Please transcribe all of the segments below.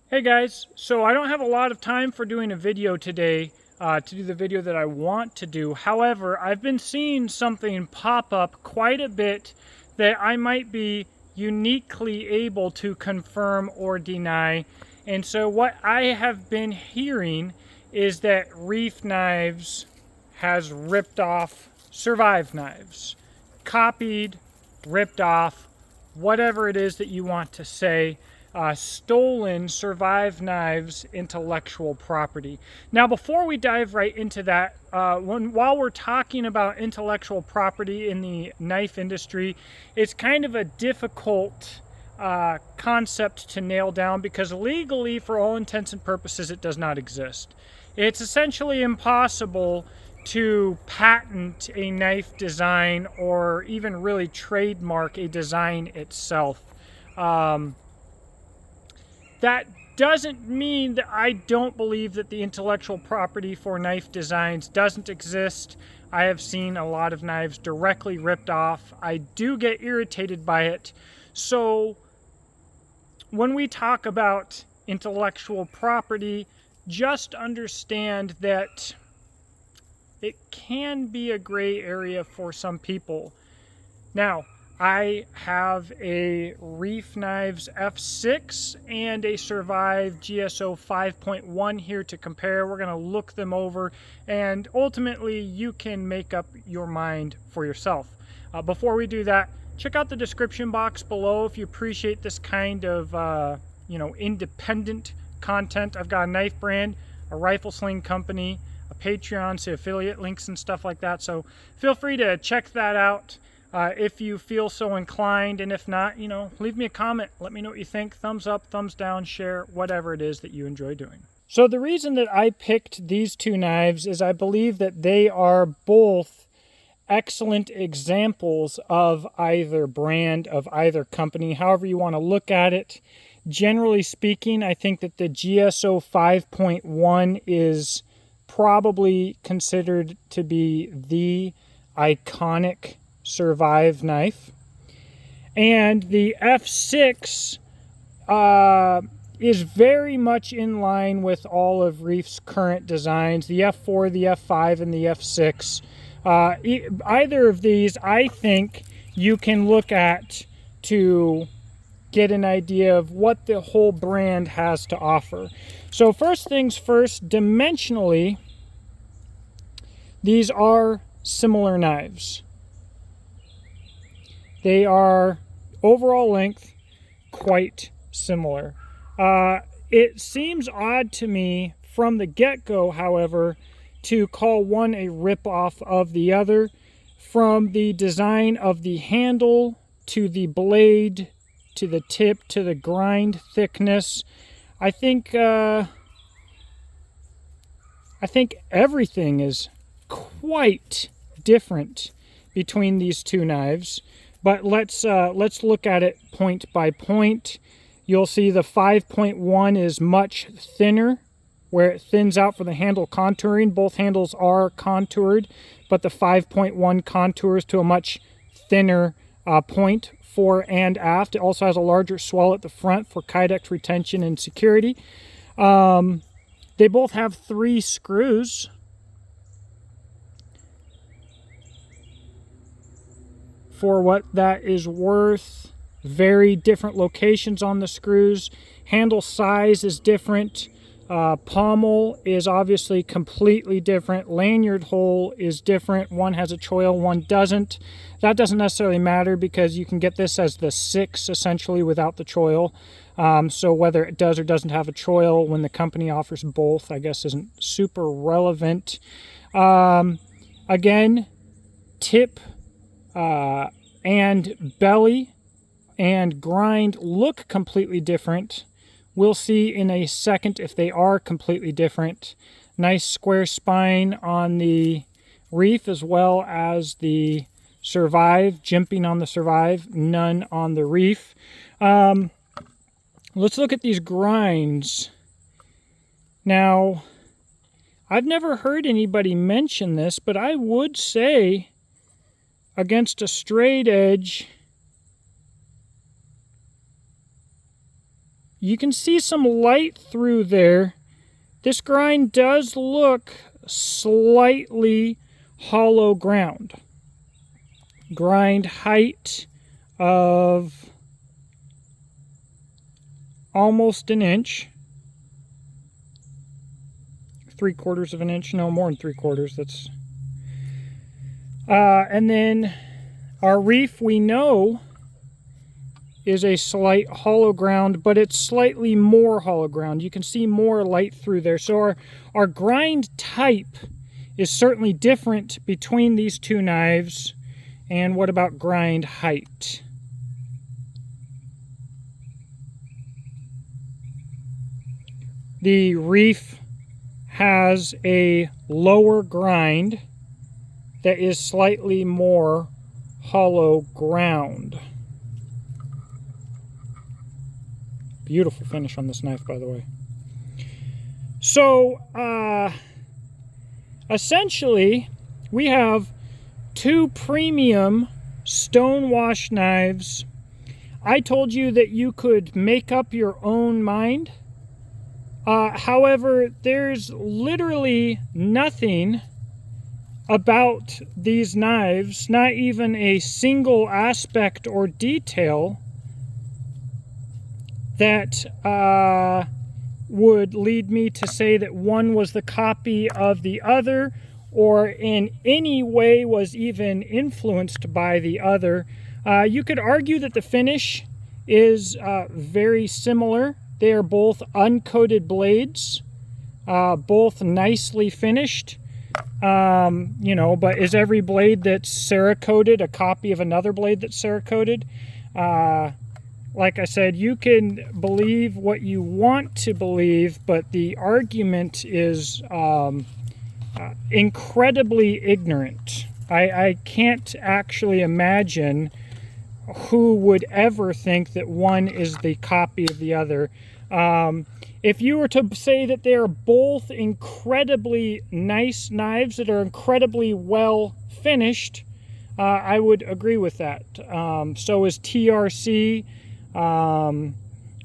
Hey guys, so I don't have a lot of time for doing a video today to do the video that I want to do. However, I've been seeing something pop up quite a bit that I might be uniquely able to confirm or deny. And so what I have been hearing is that Reiff Knives has ripped off Survive Knives. Copied, ripped off, whatever it is that you want to say. Stolen Survive Knives intellectual property. Now, before we dive right into that, while we're talking about intellectual property in the knife industry, it's kind of a difficult concept to nail down because legally, for all intents and purposes, it does not exist. It's essentially impossible to patent a knife design or even really trademark a design itself. That doesn't mean that I don't believe that the intellectual property for knife designs doesn't exist. I have seen a lot of knives directly ripped off. I do get irritated by it. So when we talk about intellectual property, just understand that it can be a gray area for some people. Now, I have a Reiff Knives F6 and a Survive GSO 5.1 here to compare. We're going to look them over and ultimately you can make up your mind for yourself. Before we do that, check out the description box below if you appreciate this kind of independent content. I've got a knife brand, a rifle sling company, a Patreon, so affiliate links and stuff like that. So feel free to check that out. If you feel so inclined, and if not, leave me a comment. Let me know what you think. Thumbs up, thumbs down, share, whatever it is that you enjoy doing. So the reason that I picked these two knives is I believe that they are both excellent examples of either brand, of either company, however you want to look at it. Generally speaking, I think that the GSO 5.1 is probably considered to be the iconic Survive knife, and the F6 is very much in line with all of Reiff's current designs. The F4, the F5, and the F6. Either of these, I think, you can look at to get an idea of what the whole brand has to offer. So first things first, dimensionally, these are similar knives. They are, overall length, quite similar. It seems odd to me from the get-go, however, to call one a rip-off of the other. From the design of the handle, to the blade, to the tip, to the grind thickness, I think everything is quite different between these two knives. But let's look at it point by point. You'll see the 5.1 is much thinner, where it thins out for the handle contouring. Both handles are contoured, but the 5.1 contours to a much thinner point fore and aft. It also has a larger swell at the front for kydex retention and security. They both have 3 screws. For what that is worth, very different locations on the screws. Handle size is different. Pommel is obviously completely different. Lanyard hole is different. One has a choil, one doesn't. That doesn't necessarily matter because you can get this as the 6 essentially without the choil. So whether it does or doesn't have a choil when the company offers both, I guess isn't super relevant. Again, tip and belly and grind look completely different. We'll see in a second if they are completely different. Nice square spine on the Reiff as well as the Survive, jimping on the Survive, none on the Reiff. Let's look at these grinds. Now, I've never heard anybody mention this, but I would say against a straight edge, you can see some light through there. This grind does look slightly hollow ground. Grind height of almost an inch. 3/4 of an inch, no, more than 3/4. That's and then our Reiff, we know, is a slight hollow ground, but it's slightly more hollow ground. You can see more light through there. So our grind type is certainly different between these two knives. And what about grind height? The Reiff has a lower grind that is slightly more hollow ground. Beautiful finish on this knife, by the way. So, essentially, we have two premium stonewash knives. I told you that you could make up your own mind. However, there's literally nothing about these knives, not even a single aspect or detail, that would lead me to say that one was the copy of the other or in any way was even influenced by the other. You could argue that the finish is very similar. They are both uncoated blades, both nicely finished. You know, but is every blade that's Cerakoted a copy of another blade that's Cerakoted? Like I said, you can believe what you want to believe, but the argument is incredibly ignorant. I can't actually imagine who would ever think that one is the copy of the other. If you were to say that they are both incredibly nice knives that are incredibly well finished, I would agree with that. So is TRC,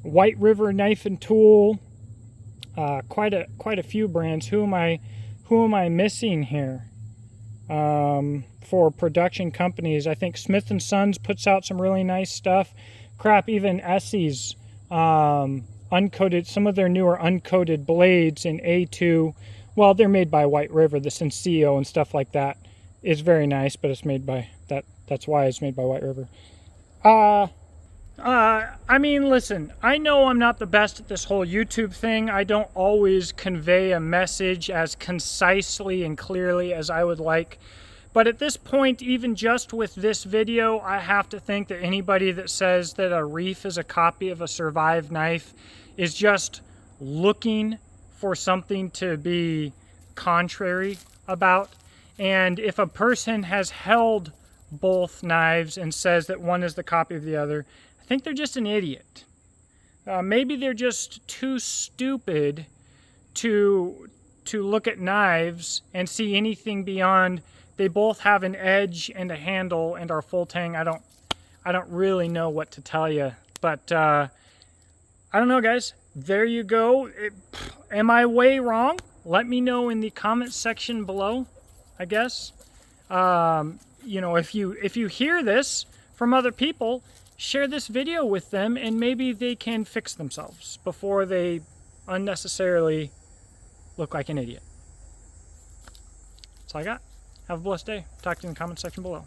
White River Knife and Tool, quite a few brands. Who am I missing here? For production companies, I think Smith & Sons puts out some really nice stuff. Crap, even Essie's uncoated, some of their newer uncoated blades in A2, well, they're made by White River, the Senseo and stuff like that is very nice, but it's made by, that's why it's made by White River. I mean, listen, I know I'm not the best at this whole YouTube thing. I don't always convey a message as concisely and clearly as I would like. But at this point, even just with this video, I have to think that anybody that says that a Reiff is a copy of a Survive knife is just looking for something to be contrary about. And if a person has held both knives and says that one is the copy of the other, I think they're just an idiot. Maybe they're just too stupid to look at knives and see anything beyond they both have an edge and a handle and are full tang. I don't really know what to tell you, but I don't know, guys. There you go. Am I way wrong? Let me know in the comments section below, I guess. You know, if you hear this from other people, share this video with them and maybe they can fix themselves before they unnecessarily look like an idiot. That's all I got. Have a blessed day. Talk to you in the comment section below.